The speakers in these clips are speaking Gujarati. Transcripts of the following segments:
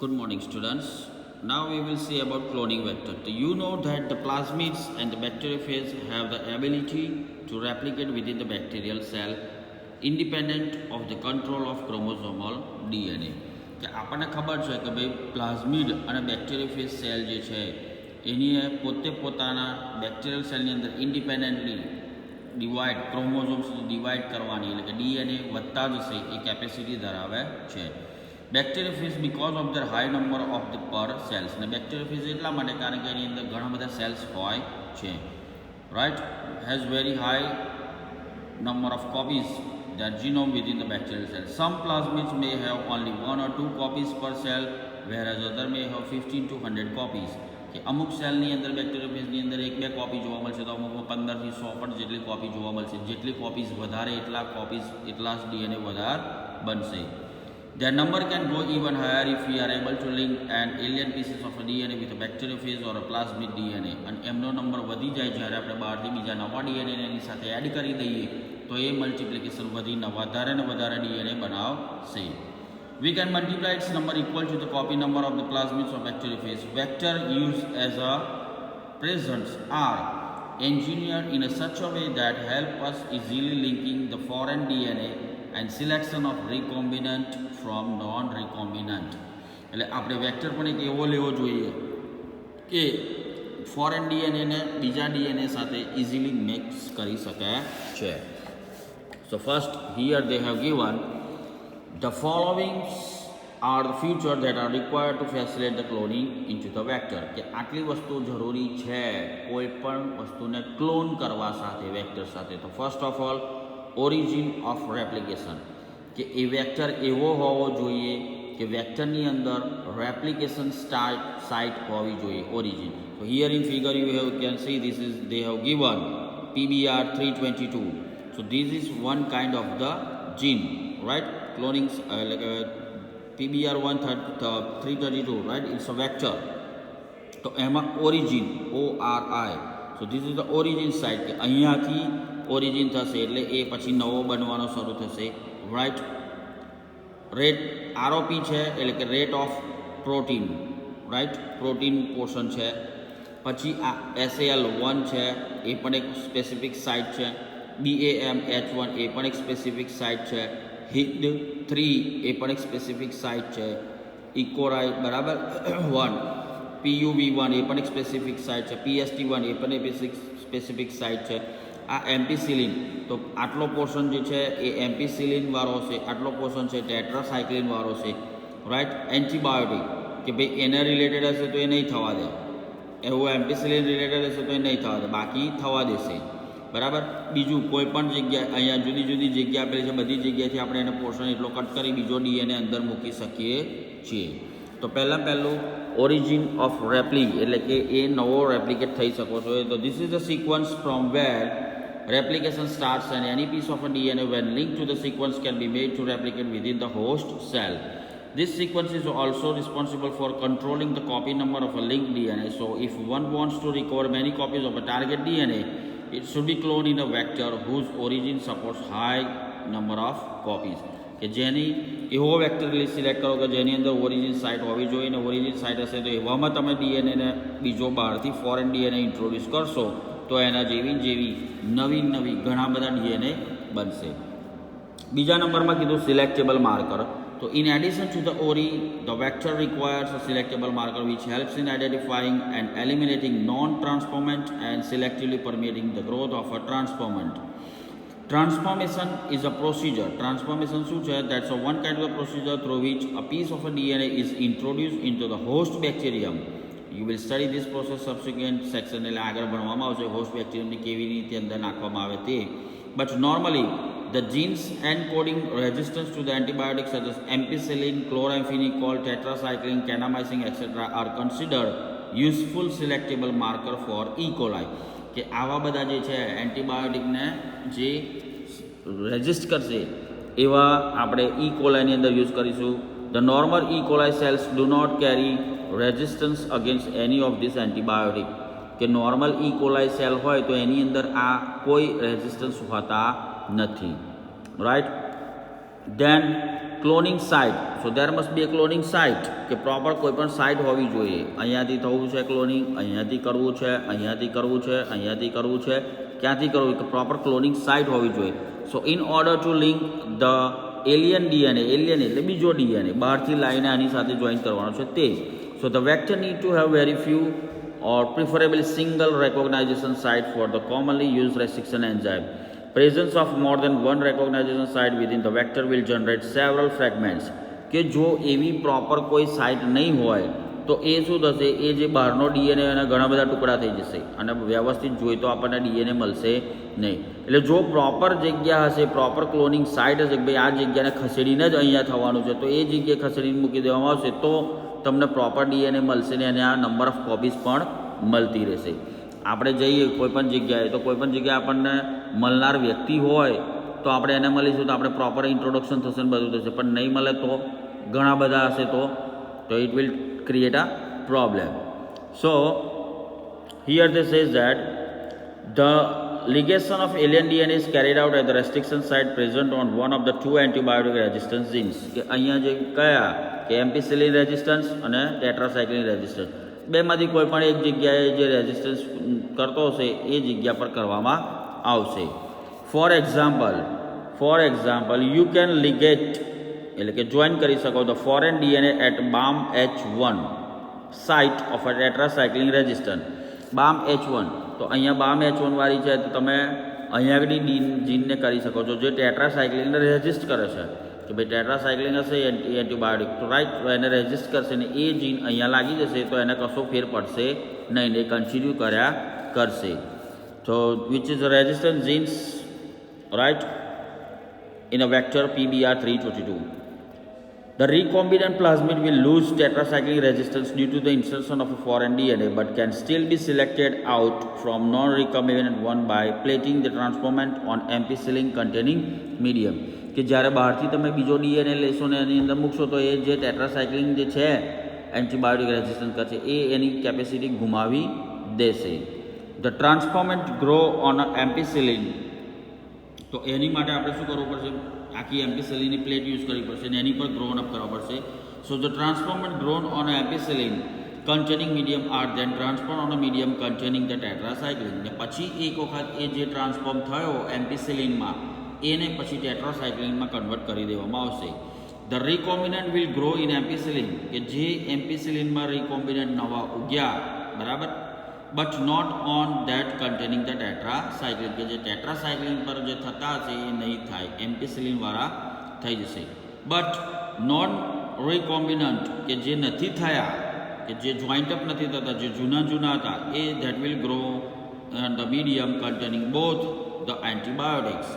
Good morning, students. Now we will see about cloning vector. So you know that the plasmids and the bacteriophage have the ability to replicate within the bacterial cell independent of the control of chromosomal DNA. કે આપણને ખબર છે કે ભાઈ પ્લાઝમિડ અને બેક્ટેરિયોફેજ સેલ જે છે એની પોતે પોતાના બેક્ટેરિયલ સેલની અંદર ઇન્ડિપેન્ડન્ટલી ડિવાઇડ ક્રોમોઝોમ્સને ડિવાઇડ કરવાની એટલે કે ડીએનએ વધતા જશે એ કેપેસિટી ધરાવે છે. Bacteriophage because of the high number of the per cells ને બેક્ટેરિયોફેજ એટલા માટે કારણ કે એની અંદર ઘણા બધા સેલ્સ હોય છે, right, has very high number of copies that genome within the bacterial cell. Some plasmids may have only 1 or 2 copies per cell, whereas other may have 15 to 100 copies. કે અમુક સેલની અંદર બેક્ટેરિયોફેજની અંદર 1-2 કોપી જોવા મળશે તો અમુકમાં 15 થી 100 પણ જેટલી કોપી જોવા મળશે. જેટલી કોપીઝ વધારે એટલા જ ડીએનએ વધારે બનશે. Their number can go even higher if we are able to link an alien pieces of a DNA with a bacteriophage or a plasmid DNA. અને એમનો નંબર વધી જાય જ્યારે આપણે બહારથી બીજા નવા ડીએનએ એની સાથે એડ કરી દઈએ તો એ મલ્ટિપ્લિકેશન વધીને વધારે ને વધારે ડીએનએ બનાવશે. We can multiply its number equal to the copy number of the plasmids or bacteriophage. Vector used as a presents are engineered in a such a way that help us easily linking the foreign DNA and selection of recombinant from non-recombinant. એટલે આપણે વેક્ટર પણ એક એવો લેવો જોઈએ કે ફોરેન ડીએનએને બીજા ડીએનએ સાથે ઇઝીલી મિક્સ કરી શકે છે. So first here they have given the following are the features that are required to facilitate the cloning into the vector. કે આટલી વસ્તુ જરૂરી છે કોઈ પણ વસ્તુને ક્લોન કરવા સાથે વેક્ટર સાથે. તો first of all origin of replication, કે એ વેક્ટર એવો હોવો જોઈએ કે વેક્ટરની અંદર રેપ્લિકેશન સાઇટ હોવી જોઈએ, origin. So here in figure you can see this is they have given PBR 322. So this is one kind of the gene, right? Cloning like PBR 332, right? It's a vector. તો એમાં origin ORI. So this is the origin site, કે અહીંયાથી ઓરિજિન થશે એટલે એ પછી નવો બનવાનો શરૂ થશે, રાઈટ. રેટ ROP છે એટલે કે rate of protein, right, protein portion છે. પછી આ SAL1 છે એ પણ એક સ્પેસિફિક સાઇટ છે. BAMH1 એ પણ એક સ્પેસિફિક સાઇટ છે. HID3 એ પણ એક સ્પેસિફિક સાઇટ છે. ઇકોરાઈ બરાબર 1, PUV1 એ પણ એક સ્પેસિફિક સાઇટ છે. PST1 એ પણ એક સ્પેસિફિક સાઇટ છે. આ એમ્પિસિલિન, તો આટલો પોર્શન જે છે એ એમ્પિસિલિન વાળો છે, આટલો પોર્શન છે ટેટ્રાસાયક્લિન વાળો છે, રાઈટ. એન્ટીબાયોટિક કે ભાઈ એને રિલેટેડ હશે તો એ નહીં થવા દે, એવું એમ્પિસિલિન રિલેટેડ હશે તો એ નહીં થવા દે, બાકી થવા દેશે, બરાબર. બીજું કોઈ પણ જગ્યાએ અહીંયા જુદી જુદી જગ્યા આપેલી છે, બધી જગ્યાએથી આપણે એને પોર્શન એટલો કટ કરી બીજો ડીએનએ અંદર મૂકી શકીએ છીએ. તો પહેલું ઓરિજિન ઓફ રેપ્લિક એટલે કે એ નવો રેપ્લિકેટ થઈ શકો છો. તો this is the sequence from where replication starts, and any piece of a DNA when linked to the sequence can be made to replicate within the host cell. This sequence is also responsible for controlling the copy number of a linked DNA. So if one wants to recover many copies of a target DNA, it should be cloned in a vector whose origin supports high number of copies. કે જેની એવો વેક્ટર સિલેક્ટ કરો કે જેની અંદર ઓરિજિન સાઇટ હોવી જોઈએ, ને ઓરિજિન સાઇટ હશે તો એવામાં તમે ડીએનએને બીજો બહારથી ફોરેન ડીએનએ ઇન્ટ્રોડ્યુસ કરશો તો એના જેવી નવી ઘણા બધા ડીએનએ બનશે. બીજા નંબરમાં કીધું સિલેક્ટેબલ માર્કર. તો in addition to the the vector requires a selectable marker which helps in identifying and eliminating non-transformant and selectively permitting the growth of a transformant. Transformation is a procedure. Transformation શું છે? That's a one kind of a procedure through which a piece of a DNA is introduced into the host bacterium. You will study this process subsequent section. એટલે આગળ ભણવામાં આવશે હોસ્ટ બેક્ટેરિયમની કેવી રીતે અંદર નાખવામાં આવે તે. But normally the genes encoding resistance to the antibiotics such as ampicillin, chloramphenicol, tetracycline, kanamycin etc. are considered useful selectable marker for E. coli. કે આવા બધા જે છે એન્ટીબાયોટિકને જે રેઝિસ્ટ કરશે એવા આપણે E. coli અંદર યુઝ કરીશું. The normal E. coli cells do not carry resistance against any of this antibiotic. કે નોર્મલ E. coli સેલ હોય તો એની અંદર આ કોઈ રેઝિસ્ટન્સ હોતા નથી, right. Then cloning site. So there must be A cloning site, કે પ્રોપર કોઈ પણ સાઇટ હોવી જોઈએ. અહીંયાથી થવું છે ક્લોનિંગ, અહીંયાથી કરવું છે, અહીંયાથી કરવું છે, અહીંયાથી કરવું છે, ક્યાંથી કરવું, કે પ્રોપર ક્લોનિંગ સાઇટ હોવી જોઈએ. સો in order to link the alien DNA, alien એટલે બીજો ડીએનએ બહારથી લાવીને આની સાથે જોઈન કરવાનો છે તે. So the vector need to have very few or preferably single recognition site for the commonly used restriction enzyme. Presence of more than one recognition site within the vector will generate several fragments. કે જો એવી પ્રોપર કોઈ સાઇટ નહીં હોય તો એ શું થશે, એ જે બહારનો ડીએનએ એના ઘણા બધા ટુકડા થઈ જશે અને વ્યવસ્થિત જોઈએ તો આપણને ડીએનએ મળશે નહીં. એટલે જો પ્રોપર જગ્યા હશે, પ્રોપર ક્લોનિંગ સાઇટ હશે કે ભાઈ આ જગ્યાને ખસેડીને જ અહીંયા થવાનું છે, તો એ જગ્યાએ ખસેડીને મૂકી દેવામાં આવશે તો તમને પ્રોપર ડીએનએ મળશે ને અને આ નંબર ઓફ કોપીઝ પણ મળતી રહેશે. આપણે જઈએ કોઈપણ જગ્યાએ તો કોઈપણ જગ્યાએ આપણને મળનાર વ્યક્તિ હોય તો આપણે એને મળીશું તો આપણે પ્રોપર ઇન્ટ્રોડક્શન થશે ને બધું થશે, પણ નહીં મળે તો ઘણા બધા હશે તો it will create a problem. So here they says that the ligation of alien DNA is carried out at the restriction site present on one of the two antibiotic resistance genes. કે અહીંયા જે કયા કે એમ્પિસિલિન રેઝિસ્ટન્સ અને ટેટ્રાસાઇક્લિન રેઝિસ્ટન્સ, બેમાંથી કોઈ પણ એક જગ્યાએ જે રેઝિસ્ટન્સ કરતો હશે એ જગ્યા પર કરવામાં આવશે. For example you can ligate એટલે કે જોઈન કરી શકો the foreign DNA at BAM-H1 site of a tetracycline resistant. BAM-H1 તો અહીંયા BAM-H1 વાળી છે તો તમે અહીંયા આગળ જીનને કરી શકો છો જે ટેટ્રાસાઇક્લિનને રેઝિસ્ટ કરે છે કે ભાઈ ટેટ્રાસાઇક્લિન હશે એન્ટીબાયોટિક તો રાઈટ એને રેઝિસ્ટ કરશે ને એ જીન અહીંયા લાગી જશે તો એને કશો ફેર પડશે નહીં, એ કન્ટિન્યુ કર્યા કરશે. તો which is resistant jeans right in a vector PBR322. The recombinant plasmid will lose tetracyclic resistance due to the insertion of a foreign DNA but can still be selected out from non-recombinant one by plating the transformant on ampicillin containing medium. કે જ્યારે બહારથી તમે બીજો ડીએનએ લેશો ને એની અંદર મૂકશો તો એ જે ટેટ્રાસાઇક્લિન જે છે એન્ટીબાયોટિક રેઝિસ્ટન્સ કરશે એ એની કેપેસિટી ગુમાવી દેશે. ધ ટ્રાન્સફોર્મેન્ટ ગ્રો ઓન એમ્પિસિલિન, તો એની માટે આપણે શું કરવું પડશે, આખી એમ્પિસિલિનની પ્લેટ યુઝ કરવી પડશે અને એની પર ગ્રોન અપ કરવા પડશે. So the transformant grown on ampicillin containing medium are then transform on a medium containing the tetracycline. ને પછી એક વખત એ જે ટ્રાન્સફોર્મ થયો એમ્પિસિલિનમાં એને પછી ટેટ્રાસાઇક્લિનમાં કન્વર્ટ કરી દેવામાં આવશે. The recombinant will grow in ampicillin, કે જે એમ્પિસિલિનમાં રિકોમ્બિનન્ટ નવા ઉગ્યા બરાબર, but not on that containing the tetracycline, કે જે ટેટ્રાસાઇક્લિન પર જે થતા હશે એ નહીં થાય, એમ્પિસિલિનવાળા થઈ જશે. બટ નોન રિકોમ્બિનન્ટ કે જે નથી થયા, કે જે જોઈન્ટ અપ નથી થતા, જે જૂના હતા એ that will grow the medium containing both the antibiotics,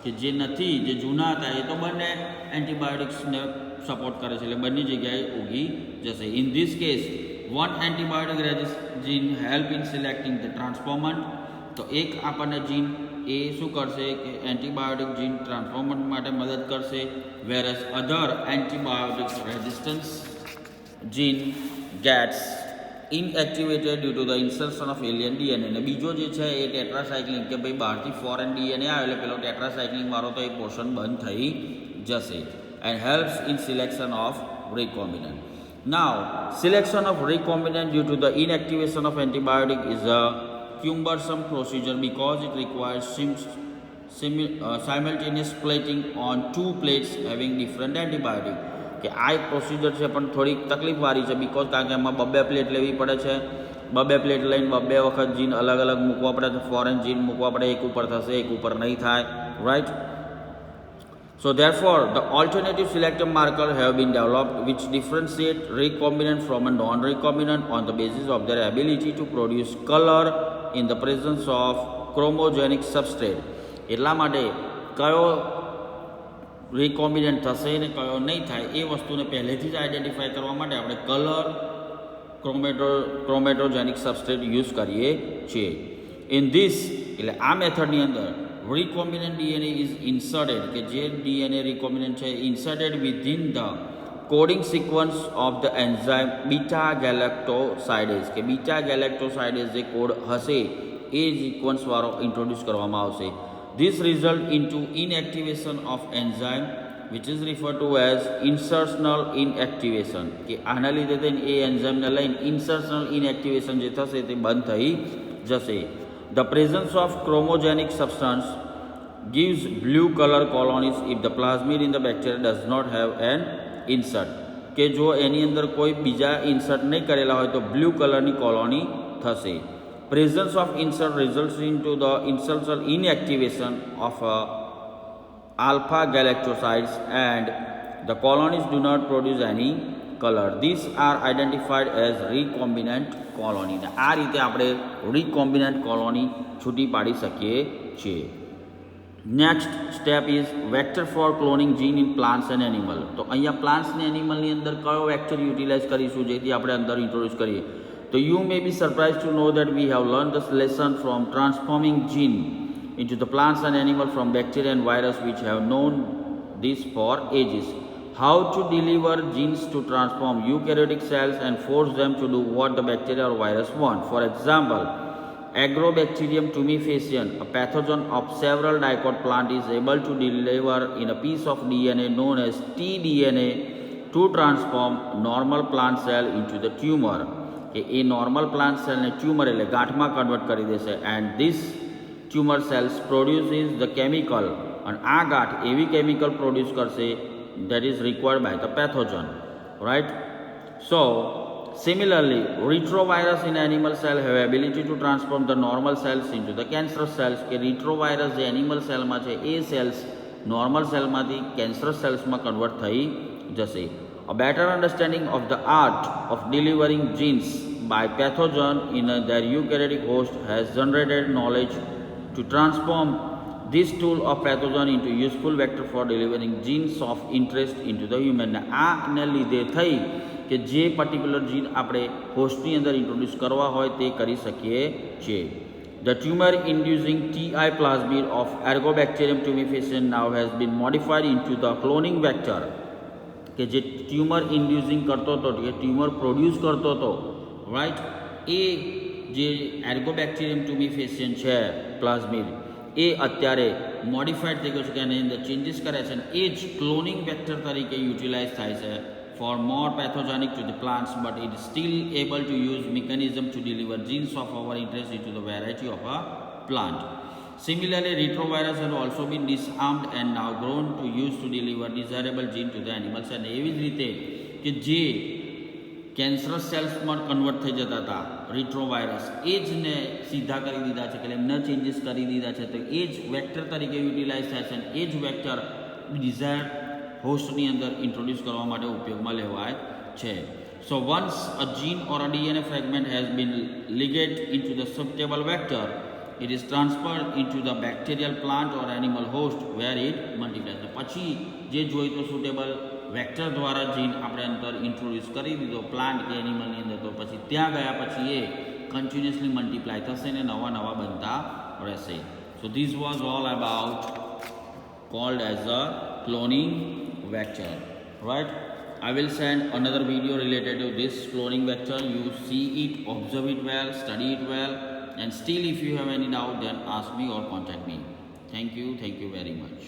કે જે નથી, જે જૂના હતા એ તો બંને એન્ટીબાયોટિક્સને સપોર્ટ કરે છે એટલે બંને જગ્યાએ ઉગી જશે. In this case one antibiotic gene help in selecting the transformant, તો એક આપણને જીન એ શું કરશે કે એન્ટીબાયોટિક જીન ટ્રાન્સફોર્મન્ટ માટે મદદ કરશે, versus other antibiotic resistance gene gets inactivated due to the insertion of alien DNA. અને બીજો જે છે એ ટેટ્રાસાઇક્લિન, કે ભાઈ બહારથી ફોરેન ડીએનએ આવે એટલે પેલો ટેટ્રાસાઇક્લિન વાળો તો એ પોર્શન બંધ થઈ જશે. And helps in selection of recombinant. Now, selection of recombinant due to the inactivation of antibiotic is a cumbersome procedure because it requires simultaneous plating on two plates having different antibiotic. કે આ એક પ્રોસિજર છે પણ થોડીક તકલીફવાળી છે બીકોઝ કારણ કે એમાં બબ્બે પ્લેટ લેવી પડે છે, બબ્બે પ્લેટ લઈને બબ્બે વખત જીન અલગ અલગ મૂકવા પડે છે, ફોરેન જીન મૂકવા પડે, એક ઉપર થશે એક ઉપર નહીં થાય, right. So therefore, the alternative selective marker have been developed which differentiate recombinant from a non-recombinant on the basis of their ability to produce color in the presence of chromogenic substrate. એટલા માટે કયો રિકોમ્બિનન્ટ થશે ને કયો નહીં થાય એ વસ્તુને પહેલેથી જ આઈડેન્ટિફાઈ કરવા માટે આપણે કલર ક્રોમેટોજેનિક સબસ્ટ્રેટ યુઝ કરીએ છીએ. ઇન ધીસ એટલે આ મેથડની અંદર recombinant DNA is inserted, કે જે DNA recombinant છે inserted within the coding sequence of the enzyme beta galactosidase, કે beta galactosidase જે કોડ હશે એ સિક્વન્સ વાળો ઇન્ટ્રોડ્યુસ કરવામાં આવશે. This result into inactivation of enzyme which is referred to as insertional inactivation કે આના લીધે થઈને એ એન્ઝાઇમને લઈને insertional inactivation જે થશે તે બંધ થઈ જશે. The presence of chromogenic substance gives blue color colonies if the plasmid in the bacteria does not have an insert કે જો એની અંદર કોઈ બીજા ઇન્સર્ટ નહીં કરેલા હોય તો બ્લુ કલરની કોલોની થશે. Presence of insert results into the insertional inactivation of alpha galactosides and the colonies do not produce any color. These are identified as recombinant colony. આ રીતે આપણે recombinant colony છૂટી પાડી શકીએ છીએ. Next step is vector for cloning gene in plants and animal. તો અહીંયા પ્લાન્ટ્સ અને એનિમલની અંદર કયો વેક્ટર યુટિલાઇઝ કરીશું જેથી આપણે અંદર ઇન્ટ્રોડ્યુસ કરીએ. તો you may be surprise to know that we have learn this lesson from transforming gene into the plants and animal from bacteria and virus which have known this for ages. How to deliver genes to transform eukaryotic cells and force them to do what the bacteria or virus want. For example, Agrobacterium tumefaciens, a pathogen of several dicot plant, is able to deliver in a piece of DNA known as tDNA to transform normal plant cell into the tumor. A normal plant cell ને ટ્યુમર એટલે ગાંઠમાં કન્વર્ટ કરી દેશે and this tumor cells produces the chemical and આ ગાંઠ એવી chemical produce કરશે that is required by the pathogen, right? So similarly, retrovirus in animal cell have ability to transform the normal cells into the cancerous cells કે retrovirus જે animal cell માં છે એ cells normal cell માંથી cancerous cells માં convert થઈ જશે. A better understanding of the art of delivering genes by pathogen in their eukaryotic host has generated knowledge to transform this tool of pathogen into useful vector for delivering genes of interest into the human. આને લીધે થઈ કે જે પર્ટિક્યુલર જીન આપણે હોસ્ટની અંદર ઇન્ટ્રોડ્યુસ કરવા હોય તે કરી શકીએ છીએ. The tumor inducing TI plasmid of Agrobacterium tumefaciens now has been modified into the cloning vector કે જે ટ્યુમર ઇન્ડ્યુસિંગ કરતો હતો કે ટ્યુમર પ્રોડ્યુસ કરતો હતો, રાઈટ, એ જે એર્ગોબેક્ટેરિયમ ટ્યુમિફેસિયન છે પ્લાઝમિડ એ અત્યારે મોડિફાઈડ થઈ ગયું છે કે એની અંદર ચેન્જીસ કર્યા છે અને એ જ ક્લોનિંગ વેક્ટર તરીકે યુટિલાઇઝ થાય છે for more pathogenic to the plants, but it is still able to use mechanism to deliver genes of our interest into the variety of a plant. Similarly, retrovirus have also been disarmed and now grown to use to deliver desirable gene to the animals. And એવી જ રીતે કે જે કેન્સરસ સેલ્સમાં કન્વર્ટ થઈ જતા હતા રિટ્રોવાયરસ એ જ ને સીધા કરી દીધા છે કે એમને ચેન્જીસ કરી દીધા છે તો એ જ વેક્ટર તરીકે યુટિલાઇઝ થાય છે અને એ જ વેક્ટર ડિઝાયર્ડ હોસ્ટની અંદર ઇન્ટ્રોડ્યુસ કરવા માટે ઉપયોગમાં લેવાય છે. So once a gene or a DNA fragment has been ligate into the suitable vector, it is transferred into the bacterial plant or animal host where it multiplies. પછી જે જોઈતો સુટેબલ વેક્ટર દ્વારા જીન આપણે અંદર ઇન્ટ્રોડ્યુસ કરી દીધો પ્લાન્ટ કે એનિમલની અંદર તો પછી ત્યાં ગયા પછી એ કન્ટિન્યુઅસલી મલ્ટીપ્લાય થશે ને નવા નવા બનતા રહેશે. So this was all about called as a cloning vector, right? I will send another video related to this cloning vector. You see it, observe it well, study it well, and still if you have any doubt then ask me or contact me. Thank you very much.